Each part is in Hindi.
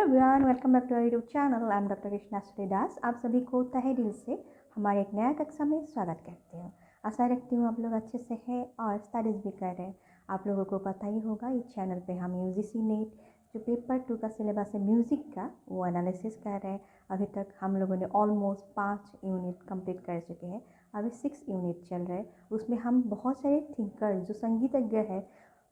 Everyone, welcome back to our YouTube channel. I am doctor Krishna Suryadas. आप सभी को तहे दिल से हमारे एक नया कक्षा में स्वागत करती हूँ। आशा रखती हूँ आप लोग अच्छे से हैं और स्टडीज़ भी कर रहे हैं। आप लोगों को पता ही होगा इस चैनल पे हम यूजीसी नेट जो पेपर 2 का सिलेबस है म्यूज़िक का, वो एनालिसिस कर रहे हैं। अभी तक हम लोगों ने ऑलमोस्ट 5 यूनिट कंप्लीट कर चुके हैं। अभी 6 यूनिट चल रहे हैं। उसमें हम बहुत सारे थिंकर जो संगीतज्ञ है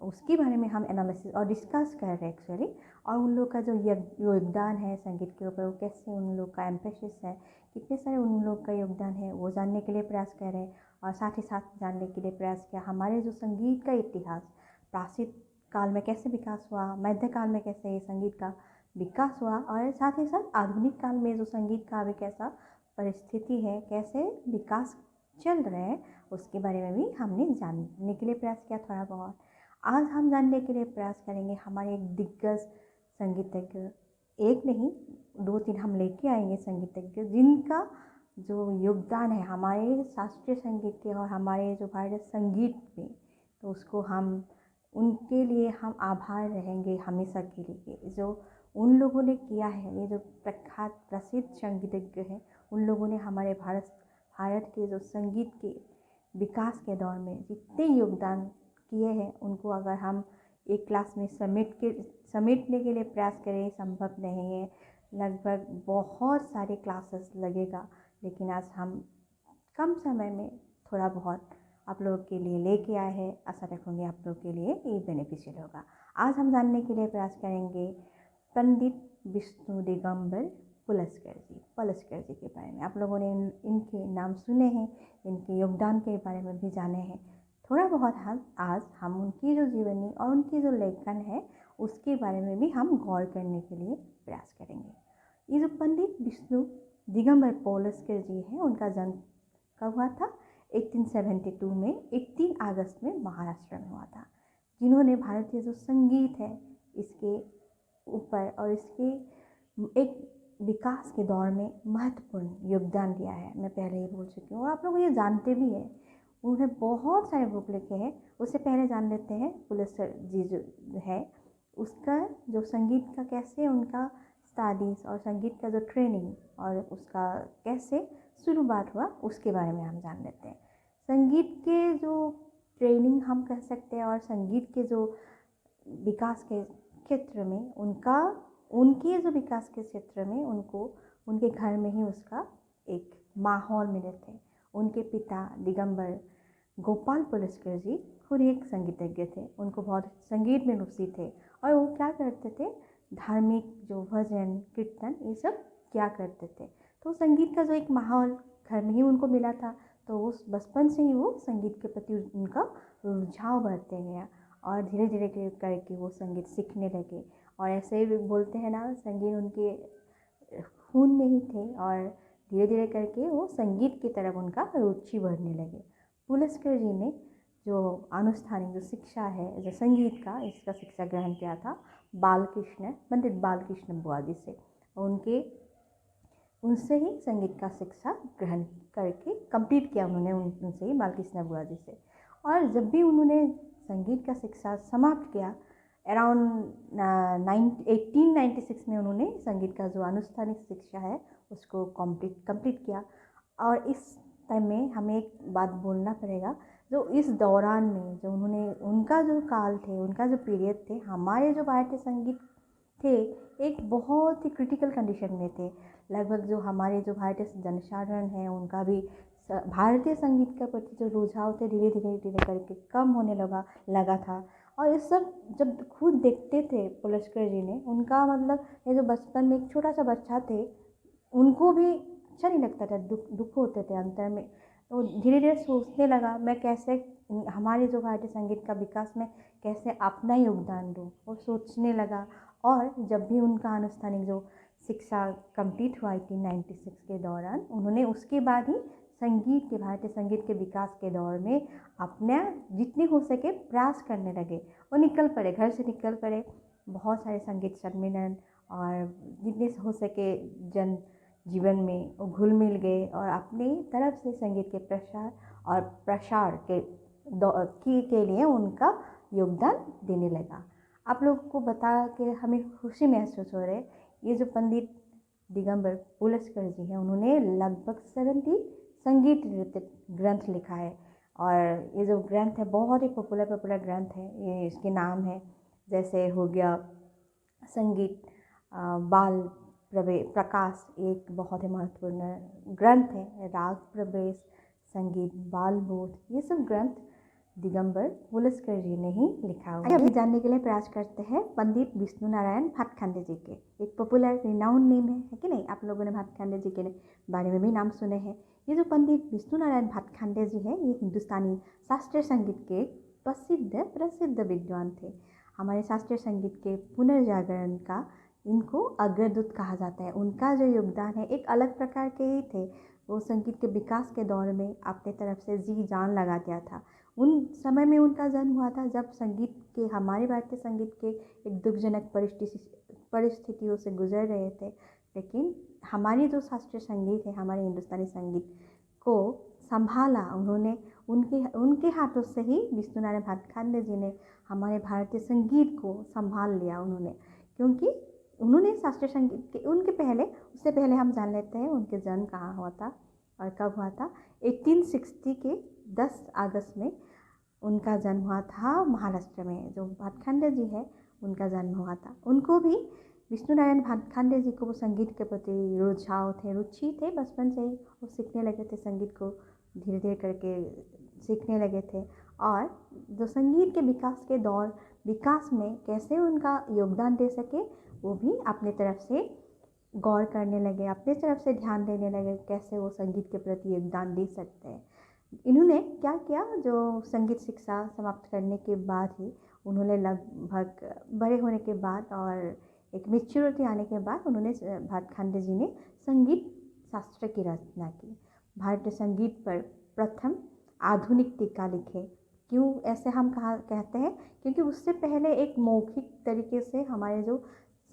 उसके बारे में हम एनालिसिस और डिस्कस कर रहे हैं एक्चुअली। और उन लोग का जो योगदान है संगीत के ऊपर, वो कैसे उन लोग का एम्फेसिस है, कितने सारे उन लोग का योगदान है, वो जानने के लिए प्रयास कर रहे हैं। और साथ ही साथ जानने के लिए प्रयास किया हमारे जो संगीत का इतिहास प्राचीन काल में कैसे विकास हुआ, मध्यकाल में कैसे ये संगीत का विकास हुआ, और साथ ही साथ आधुनिक काल में जो संगीत का अभी कैसा परिस्थिति है, कैसे विकास चल रहे हैं, उसके बारे में भी हमने जानने के लिए प्रयास किया थोड़ा बहुत। आज हम जानने के लिए प्रयास करेंगे हमारे एक दिग्गज संगीतज्ञ, एक नहीं 2-3 हम लेके आएंगे संगीतज्ञ जिनका जो योगदान है हमारे शास्त्रीय संगीत के और हमारे जो भारतीय संगीत में, तो उसको हम उनके लिए हम आभार रहेंगे हमेशा के लिए। जो उन लोगों ने किया है, ये जो प्रख्यात प्रसिद्ध संगीतज्ञ हैं, उन लोगों ने हमारे भारत के जो संगीत के विकास के दौर में जितने योगदान किए हैं, उनको अगर हम एक क्लास में समेटने के लिए प्रयास करें, संभव नहीं है। लगभग बहुत सारे क्लासेस लगेगा, लेकिन आज हम कम समय में थोड़ा बहुत आप लोगों के लिए लेके आए हैं। आशा रखूँगी आप लोगों के लिए ये बेनिफिशियल होगा। आज हम जानने के लिए प्रयास करेंगे पंडित विष्णु दिगंबर पुलस्कर जी के बारे में। आप लोगों ने इनके नाम सुने हैं, इनके योगदान के बारे में भी जाने हैं थोड़ा बहुत। हम उनकी जो जीवनी और उनकी जो लेखन है उसके बारे में भी हम गौर करने के लिए प्रयास करेंगे। ये जो पंडित विष्णु दिगंबर पुलस्कर जी हैं, उनका जन्म कब हुआ था? 1872 में 18 अगस्त में महाराष्ट्र में हुआ था। जिन्होंने भारतीय जो संगीत है इसके ऊपर और इसके एक विकास के दौर में महत्वपूर्ण योगदान दिया है। मैं पहले ही बोल चुकी हूँ और आप लोग ये जानते भी हैं। उन्होंने बहुत सारे बुक लिखे हैं। उससे पहले जान लेते हैं पुलस्कर जी जो है उसका जो संगीत का कैसे उनका स्टडीज़ और संगीत का जो ट्रेनिंग और उसका कैसे शुरुआत हुआ, उसके बारे में हम जान लेते हैं। संगीत के जो ट्रेनिंग हम कह सकते हैं और संगीत के जो विकास के क्षेत्र में उनके जो विकास के क्षेत्र में उनको उनके घर में ही उसका एक माहौल मिले थे। उनके पिता दिगंबर गोपाल पुलस्कर जी खुद एक संगीतज्ञ थे। उनको बहुत संगीत में रुचि थे और वो क्या करते थे, धार्मिक जो भजन कीर्तन ये सब क्या करते थे। तो संगीत का जो एक माहौल घर में ही उनको मिला था, तो उस बचपन से ही वो संगीत के प्रति उनका रुझाव बढ़ते गया और धीरे धीरे करके वो संगीत सीखने लगे। और ऐसे ही बोलते हैं ना, संगीत उनके खून में ही थे और धीरे धीरे करके वो संगीत की तरफ उनका रुचि बढ़ने लगे। पुलस्कर जी ने जो अनुष्ठानिक जो शिक्षा है जो संगीत का, इसका शिक्षा ग्रहण किया था पंडित बालकृष्ण बुआ जी से। उनसे ही संगीत का शिक्षा ग्रहण करके कंप्लीट किया उन्होंने उनसे ही बालकृष्ण बुआ जी से। और जब भी उन्होंने संगीत का शिक्षा समाप्त किया अराउंड 1896 में, उन्होंने संगीत का जो अनुष्ठानिक शिक्षा है उसको कंप्लीट किया। और इस टाइम में हमें एक बात बोलना पड़ेगा, जो इस दौरान में जो उनका जो काल थे, उनका जो पीरियड थे, हमारे जो भारतीय संगीत थे एक बहुत ही क्रिटिकल कंडीशन में थे। लगभग जो हमारे जो भारतीय जनसाधारण है उनका भी भारतीय संगीत के प्रति जो रुझाव थे धीरे धीरे करके कम होने लगा था। और इस सब जब खुद देखते थे पुलस्कर जी ने, उनका मतलब ये जो बचपन में एक छोटा सा बच्चा थे, उनको भी अच्छा नहीं लगता था, दुख होते थे अंतर में। तो धीरे धीरे सोचने लगा मैं कैसे हमारे जो भारतीय संगीत का विकास में कैसे अपना योगदान दूँ, वो सोचने लगा। और जब भी उनका अनुष्ठानिक जो शिक्षा कंप्लीट हुआ 1896 के दौरान, उन्होंने उसके बाद ही भारतीय संगीत के विकास के दौर में अपना जितने हो सके प्रयास करने लगे। वो घर से निकल पड़े, बहुत सारे संगीत सम्मेलन और जितने हो सके जन जीवन में वो घुल मिल गए और अपनी तरफ से संगीत के प्रसार के लिए उनका योगदान देने लगा। आप लोगों को बता के हमें खुशी महसूस हो रही है ये जो पंडित दिगंबर पुलस्कर जी हैं, उन्होंने लगभग 70 संगीत रिलेटेड ग्रंथ लिखा है। और ये जो ग्रंथ है बहुत ही पॉपुलर ग्रंथ है। ये इसके नाम है, जैसे हो गया संगीत बाल प्रकाश, एक बहुत ही महत्वपूर्ण ग्रंथ है। राग प्रवेश, संगीत बाल बोध, ये सब ग्रंथ दिगंबर पुलस्कर जी ने ही लिखा हुआ है। अभी जानने के लिए प्रयास करते हैं पंडित विष्णु नारायण भातखंडे जी के। एक पॉपुलर रिनाउंड नेम है कि नहीं? आप लोगों ने भातखंडे जी के बारे में भी नाम सुने हैं। ये जो पंडित विष्णु नारायण भातखंडे जी है, ये हिंदुस्तानी शास्त्रीय संगीत के प्रसिद्ध विद्वान थे। हमारे शास्त्रीय संगीत के पुनर्जागरण का इनको अग्रदूत कहा जाता है। उनका जो योगदान है एक अलग प्रकार के ही थे। वो संगीत के विकास के दौर में अपने तरफ से जी जान लगा दिया था। उन समय में उनका जन्म हुआ था जब संगीत के, हमारे भारतीय संगीत के एक दुखजनक परिस्थितियों से गुजर रहे थे। लेकिन हमारी जो शास्त्रीय संगीत है, हमारे हिंदुस्तानी संगीत को संभाला उन्होंने। उनके हाथों से ही विष्णु नारायण भातखंडे जी ने हमारे भारतीय संगीत को संभाल लिया उन्होंने, क्योंकि उन्होंने शास्त्रीय संगीत के उससे पहले हम जान लेते हैं उनके जन्म कहाँ हुआ था और कब हुआ था। 1860 के 10 अगस्त में उनका जन्म हुआ था महाराष्ट्र में। जो भातखंडे जी है उनका जन्म हुआ था। उनको भी विष्णु नारायण भातखंडे जी को वो संगीत के प्रति रुचि थे। बचपन से ही वो सीखने लगे थे संगीत को, धीरे धीरे करके सीखने लगे थे। और जो संगीत के विकास में कैसे उनका योगदान दे सके, वो भी अपने तरफ से गौर करने लगे, अपने तरफ से ध्यान देने लगे कैसे वो संगीत के प्रति योगदान दे सकते हैं। इन्होंने क्या किया, जो संगीत शिक्षा समाप्त करने के बाद ही उन्होंने लगभग बड़े होने के बाद और एक मैच्योरिटी आने के बाद उन्होंने भातखंडे जी ने संगीत शास्त्र की रचना की। भारतीय संगीत पर प्रथम आधुनिक टीका लिखे। क्यों ऐसे हम कहते हैं? क्योंकि उससे पहले एक मौखिक तरीके से हमारे जो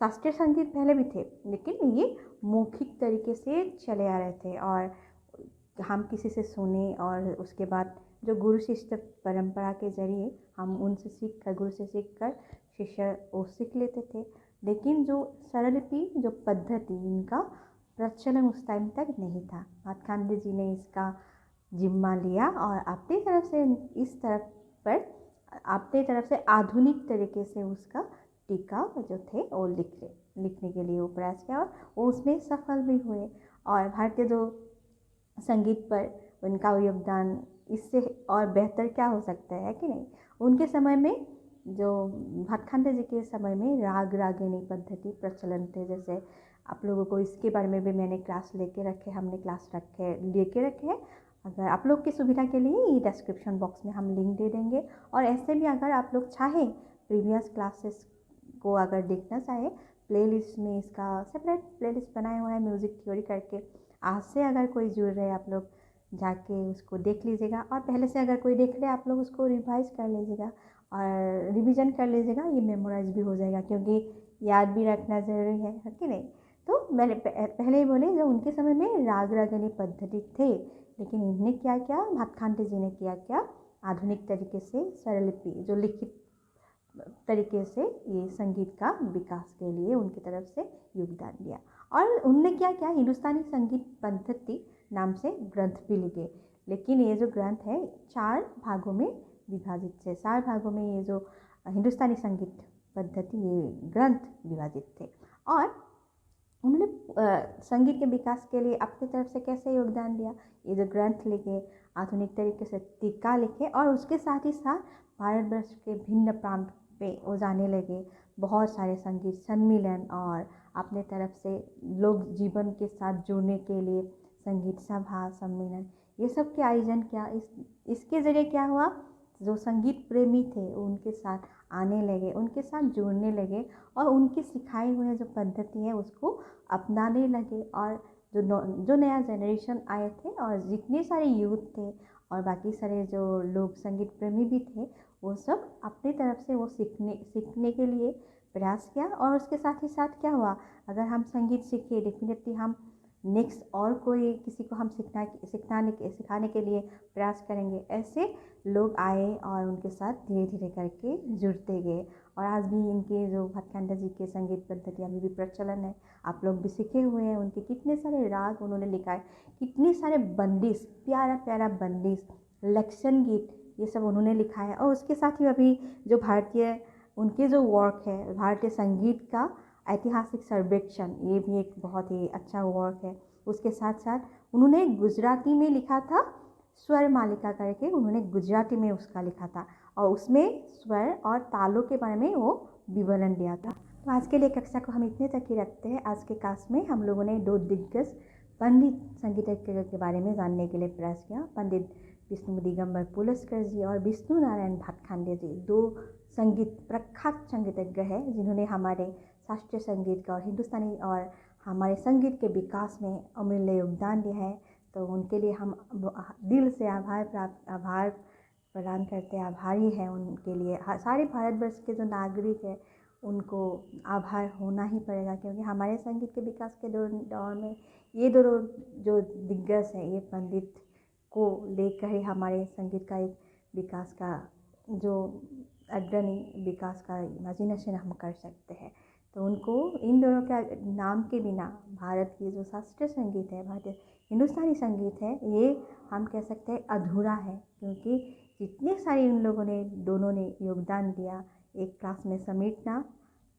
शास्त्रीय संगीत पहले भी थे, लेकिन ये मौखिक तरीके से चले आ रहे थे और हम किसी से सुने और उसके बाद जो गुरु शिष्य परंपरा के जरिए हम उनसे सीखकर, गुरु से सीखकर शिष्य वो सीख लेते थे। लेकिन जो स्वरलिपि, जो पद्धति, इनका प्रचलन उस टाइम तक नहीं था। भातखंडे जी ने इसका जिम्मा लिया और अपनी तरफ से अपनी तरफ से आधुनिक तरीके से उसका टीका जो थे वो लिखने के लिए वो प्रयास किया और वो उसमें सफल भी हुए। और भारतीय जो संगीत पर उनका योगदान इससे और बेहतर क्या हो सकता है कि नहीं? उनके समय में, जो भातखंडे जी के समय में राग रागिनी पद्धति प्रचलन थे। जैसे आप लोगों को इसके बारे में भी मैंने लेके रखे हैं। अगर आप लोग की सुविधा के लिए ये डिस्क्रिप्शन बॉक्स में हम लिंक दे देंगे। और ऐसे भी अगर आप लोग चाहें प्रीवियस क्लासेस को अगर देखना चाहें, प्लेलिस्ट में इसका सेपरेट प्लेलिस्ट बनाया हुआ है म्यूज़िक थ्योरी करके। आज से अगर कोई जुड़ रहे, आप लोग जाके उसको देख लीजिएगा। और पहले से अगर कोई देख रहे, आप लोग उसको रिवाइज कर लीजिएगा और रिवीजन कर लीजिएगा। ये मेमोराइज भी हो जाएगा, क्योंकि याद भी रखना ज़रूरी है कि नहीं? तो मैंने पहले ही बोले, जो उनके समय में राग रागिनी पद्धति थे, लेकिन इन्होंने क्या किया, भातखंडे जी ने क्या आधुनिक तरीके से स्वरलिपि, जो लिखित तरीके से ये संगीत का विकास के लिए उनकी तरफ से योगदान दिया। और उनने क्या किया, हिंदुस्तानी संगीत पद्धति नाम से ग्रंथ भी लिखे। लेकिन ये जो ग्रंथ है 4 भागों में विभाजित थे। 4 भागों में ये जो हिंदुस्तानी संगीत पद्धति, ये ग्रंथ विभाजित थे। और उन्होंने संगीत के विकास के लिए अपनी तरफ से कैसे योगदान दिया, ये जो ग्रंथ लिखे, आधुनिक तरीके से टीका लिखे, और उसके साथ ही साथ भारतवर्ष के भिन्न प्रांत पे वो जाने लगे। बहुत सारे संगीत सम्मेलन और अपने तरफ से लोग जीवन के साथ जुड़ने के लिए संगीत सभा, सम्मेलन, ये सब के आयोजन किया। इसके ज़रिए क्या हुआ, जो संगीत प्रेमी थे उनके साथ आने लगे, उनके साथ जुड़ने लगे और उनकी सिखाई हुई जो पद्धति है उसको अपनाने लगे। और जो नया जनरेशन आए थे और जितने सारे यूथ थे और बाकी सारे जो लोग संगीत प्रेमी भी थे, वो सब अपनी तरफ से वो सीखने के लिए प्रयास किया। और उसके साथ ही साथ क्या हुआ, अगर हम संगीत सीखे, डेफिनेटली हम नेक्स्ट और कोई किसी को हम सिखाने के लिए प्रयास करेंगे। ऐसे लोग आए और उनके साथ धीरे धीरे करके जुड़ते गए और आज भी इनके जो भातखंडे जी के संगीत पद्धति अभी भी प्रचलन है। आप लोग भी सीखे हुए हैं। उनके कितने सारे राग उन्होंने लिखा है, कितने सारे बंदिश, प्यारा प्यारा बंदिश, लक्षण गीत, ये सब उन्होंने लिखा है। और उसके साथ ही अभी जो भारतीय उनके जो वर्क है, भारतीय संगीत का ऐतिहासिक सर्वेक्षण, ये भी एक बहुत ही अच्छा वर्क है। उसके साथ साथ उन्होंने गुजराती में लिखा था, स्वर मालिका करके उन्होंने गुजराती में उसका लिखा था, और उसमें स्वर और तालों के बारे में वो विवरण दिया था। तो आज के लिए कक्षा को हम इतने तक ही रखते हैं। आज के क्लास में हम लोगों ने 2 दिग्गज पंडित संगीतज्ञ के बारे में जानने के लिए प्रयास किया। पंडित विष्णु दिगंबर पुलस्कर जी और विष्णु नारायण भातखंडे जी 2 प्रख्यात संगीतज्ञ हैं, जिन्होंने हमारे शास्त्रीय संगीत का और हिंदुस्तानी और हमारे संगीत के विकास में अमूल्य योगदान दिया है। तो उनके लिए हम दिल से आभार प्रदान करते हैं, आभारी हैं उनके लिए। सारे भारतवर्ष के जो नागरिक हैं उनको आभार होना ही पड़ेगा, क्योंकि हमारे संगीत के विकास के दौर में ये दोनों जो दिग्गज हैं, ये पंडित को लेकर ही हमारे संगीत का एक विकास का जो अग्रणी विकास का इमेजिनेशन हम कर सकते हैं। तो उनको, इन दोनों के नाम के बिना भारत की जो शास्त्रीय संगीत है, भारतीय हिंदुस्तानी संगीत है, ये हम कह सकते हैं अधूरा है, क्योंकि जितने सारे उन लोगों ने, दोनों ने योगदान दिया, एक क्लास में समेटना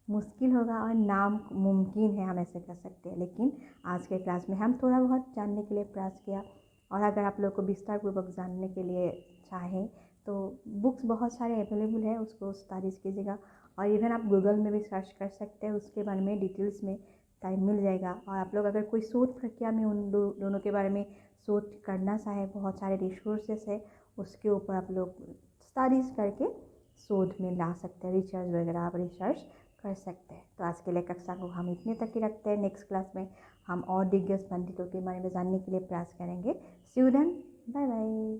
मुश्किल होगा और नामुमकिन है, हम ऐसे कह सकते हैं। लेकिन आज के क्लास में हम थोड़ा बहुत जानने के लिए प्रयास किया। और अगर आप लोग को विस्तार पूर्वक जानने के लिए चाहें तो बुक्स बहुत सारे अवेलेबल है, उसको स्टडीज़ कीजिएगा। और इवन आप गूगल में भी सर्च कर सकते हैं, उसके बारे में डिटेल्स में टाइम मिल जाएगा। और आप लोग अगर कोई शोध प्रक्रिया में उन दोनों के बारे में शोध करना चाहें, बहुत सारे रिसोर्सेस है, उसके ऊपर आप लोग स्टडीज़ करके शोध में ला सकते हैं, रिसर्च वगैरह आप रिसर्च कर सकते हैं। तो आज के लिए कक्षा को हम इतने तक ही रखते हैं। नेक्स्ट क्लास में हम और दिग्गज पंडितों के बारे में जानने के लिए प्रयास करेंगे। सी यू देन, बाय बाय।